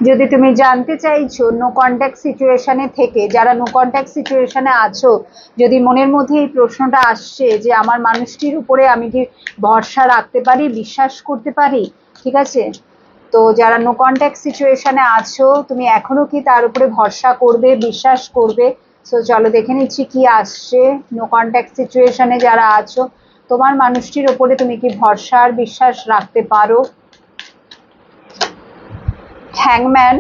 যদি তুমি জানতে চাইছো নো কন্ট্যাক্ট সিচুয়েশনে থেকে, যারা নো কন্ট্যাক্ট সিচুয়েশনে আছো, যদি মনের মধ্যে এই প্রশ্নটা আসছে যে আমার মানুষটির উপরে আমি কি ভরসা রাখতে পারি, বিশ্বাস করতে পারি, ঠিক আছে, তো যারা নো কন্ট্যাক্ট সিচুয়েশনে আছো তুমি এখনো কি তার উপরে ভরসা করবে, বিশ্বাস করবে? সো চলো দেখে নিচ্ছি কি আসছে। নো কন্ট্যাক্ট সিচুয়েশনে যারা আছো, তোমার মানুষটির উপরে তুমি কি ভরসা আর বিশ্বাস রাখতে পারো? হ্যাংম্যান,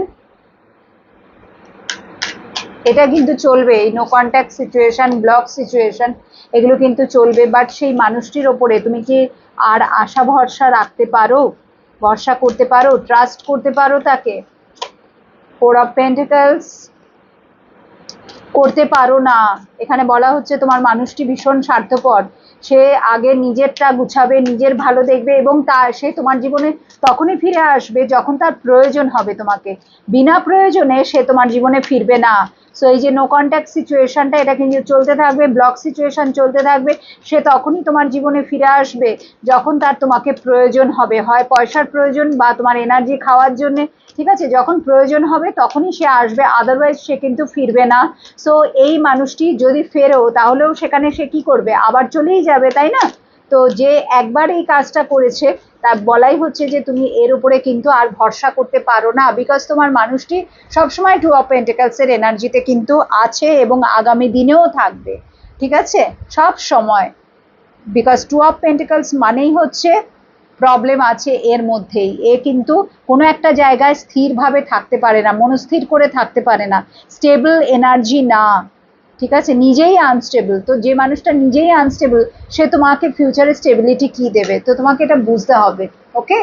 এটা কিন্তু চলবে, এই no contact situation, block situation, এগুলো কিন্তু চলবে, বাট সেই মানুষটির ওপরে তুমি কি আর আশা ভরসা রাখতে পারো, ভরসা করতে পারো, ট্রাস্ট করতে পারো তাকে? 4 অফ পেন্টিকলস, করতে পারো না। এখানে বলা হচ্ছে তোমার মানুষটি ভীষণ স্বার্থপর, সে আগে নিজেরটা গুছাবে, নিজের ভালো দেখবে, এবং সে তোমার জীবনে তখনই ফিরে আসবে যখন তার প্রয়োজন হবে তোমাকে, বিনা প্রয়োজনে সে তোমার জীবনে ফিরবে না। সো এই যে নো কন্ট্যাক্ট সিচুয়েশনটা, এটা কিন্তু চলতে থাকবে, ব্লক সিচুয়েশন চলতে থাকবে, সে তখনই তোমার জীবনে ফিরে আসবে যখন তার তোমাকে প্রয়োজন হবে, হয় পয়সার প্রয়োজন বা তোমার এনার্জি খাওয়ার জন্য, ঠিক আছে, যখন প্রয়োজন হবে তখনই সে আসবে, আদারওয়াইজ সে কিন্তু ফিরবে না। সো এই মানুষটি যদি ফেরো তাহলেও সেখানে সে কি করবে, আবার চলেই যাবে, তাই না? তো যে একবার এই কাজটা করেছে, তা বলাই হচ্ছে যে তুমি এর উপরে কিন্তু আর ভরসা করতে পারো না, বিকজ তোমার মানুষটি সবসময় 2 অফ পেন্টিকলস এর এনার্জিতে কিন্তু আছে এবং আগামী দিনেও থাকবে, ঠিক আছে, সব সময়, বিকজ 2 অফ পেন্টিকলস মানেই হচ্ছে প্রবলেম আছে এর মধ্যেই, এ কিন্তু কোনো একটা জায়গায় স্থিরভাবে থাকতে পারে না, মনস্থির করে থাকতে পারে না, স্টেবল এনার্জি না, ঠিক আছে, নিজেই আনস্টেবল। তো যে মানুষটা নিজেই আনস্টেবল, সে তোমাকে ফিউচারে স্টেবিলিটি কি দেবে? তো তোমাকে এটা বুঝতে হবে, ওকে।